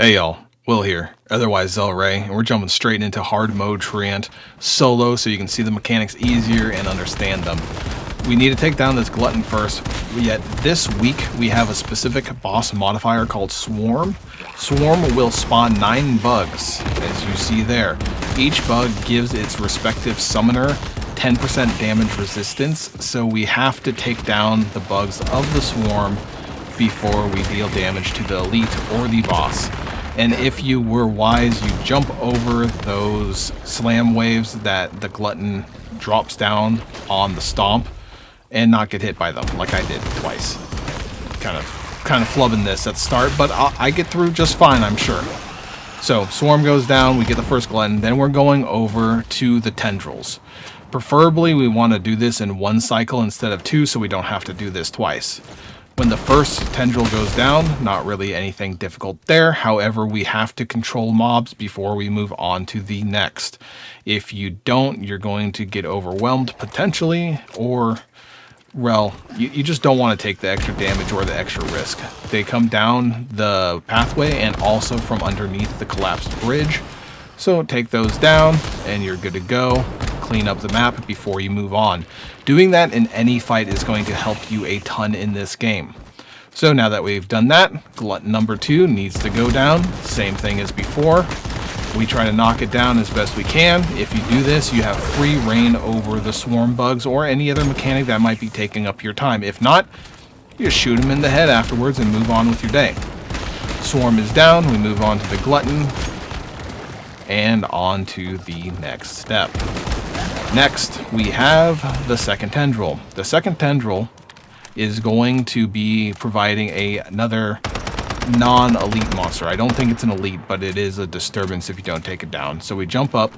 Hey y'all, Will here, otherwise Xelray, and we're jumping straight into hard mode Treant solo so you can see the mechanics easier and understand them. We need to take down this glutton first, yet this week we have a specific boss modifier called Swarm. Swarm will spawn 9 bugs, as you see there. Each bug gives its respective summoner 10% damage resistance, so we have to take down the bugs of the Swarm before we deal damage to the elite or the boss. And if you were wise, you jump over those slam waves that the glutton drops down on the stomp and not get hit by them, like I did twice. Kind of flubbing this at the start, but I get through just fine, I'm sure. So Swarm goes down, we get the first glutton, then we're going over to the Tendrils. Preferably we want to do this in one cycle instead of 2 so we don't have to do this twice. When the first Tendril goes down, not really anything difficult there. However, we have to control mobs before we move on to the next. If you don't, you're going to get overwhelmed potentially, or, well, you just don't want to take the extra damage or the extra risk. They come down the pathway and also from underneath the collapsed bridge. So take those down and you're good to go. Clean up the map before you move on. Doing that in any fight is going to help you a ton in this game. So now that we've done that, glutton number 2 needs to go down. Same thing as before. We try to knock it down as best we can. If you do this, you have free reign over the swarm bugs or any other mechanic that might be taking up your time. If not, you just shoot them in the head afterwards and move on with your day. Swarm is down, we move on to the glutton and on to the next step. Next, we have the second Tendril. The second Tendril is going to be providing another non-elite monster. I don't think it's an elite, but it is a disturbance if you don't take it down. So we jump up,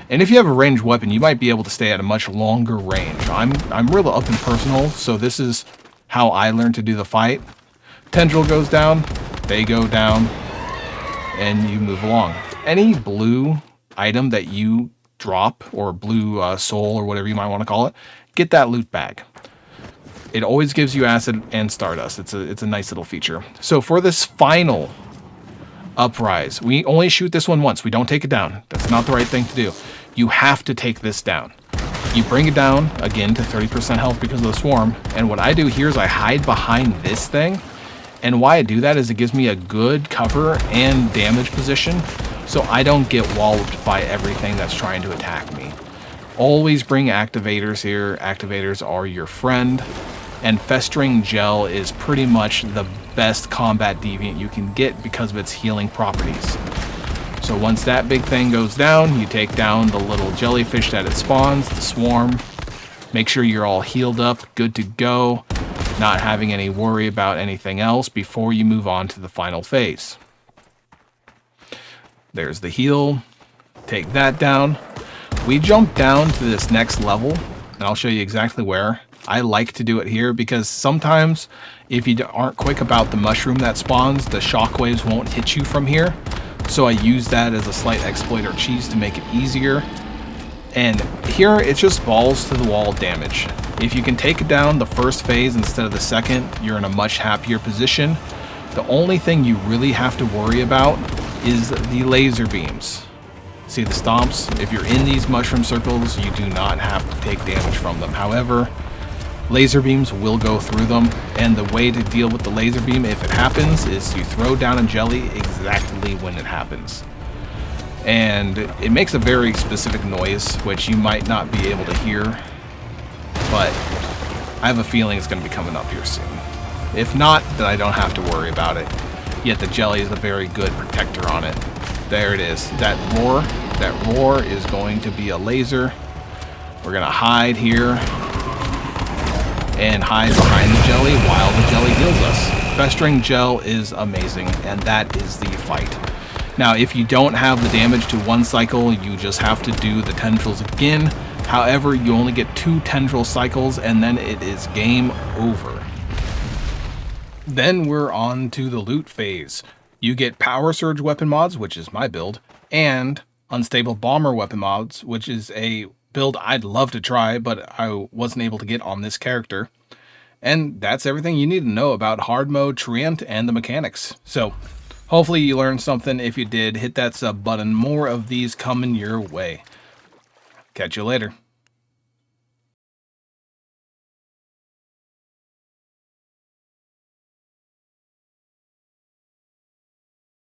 and if you have a ranged weapon, you might be able to stay at a much longer range. I'm real up and personal, so this is how I learned to do the fight. Tendril goes down, they go down, and you move along. Any blue item that you drop, or blue soul, or whatever you might want to call it, get that loot bag. It always gives you acid and stardust. It's a nice little feature. So for this final uprise, we only shoot this one once. We don't take it down. That's not the right thing to do. You have to take this down. You bring it down again to 30% health because of the swarm. And what I do here is I hide behind this thing. And why I do that is it gives me a good cover and damage position, so I don't get walloped by everything that's trying to attack me. Always bring activators here. Activators are your friend. And Festering Gel is pretty much the best combat deviant you can get because of its healing properties. So once that big thing goes down, you take down the little jellyfish that it spawns, the swarm. Make sure you're all healed up, good to go, not having any worry about anything else before you move on to the final phase. There's the heal. Take that down. We jump down to this next level, and I'll show you exactly where. I like to do it here because sometimes if you aren't quick about the mushroom that spawns, the shockwaves won't hit you from here. So I use that as a slight exploit or cheese to make it easier. And here it's just balls to the wall damage. If you can take it down the first phase instead of the second, you're in a much happier position. The only thing you really have to worry about is the laser beams. See the stomps? If you're in these mushroom circles, you do not have to take damage from them. However, laser beams will go through them, and the way to deal with the laser beam if it happens is you throw down a jelly exactly when it happens. And it makes a very specific noise, which you might not be able to hear, but I have a feeling it's going to be coming up here soon. If not, then I don't have to worry about it. Yet the jelly is a very good protector on it. There it is. That roar is going to be a laser. We're going to hide here and hide behind the jelly while the jelly heals us. Festering Gel is amazing, and that is the fight. Now, if you don't have the damage to one cycle, you just have to do the Tendrils again. However, you only get 2 Tendril cycles, and then it is game over. Then we're on to the loot phase. You get Power Surge weapon mods, which is my build, and Unstable Bomber weapon mods, which is a build I'd love to try, but I wasn't able to get on this character. And that's everything you need to know about hard mode Treant and the mechanics. So Hopefully you learned something. If you did, hit that sub button. More of these coming your way. Catch you later.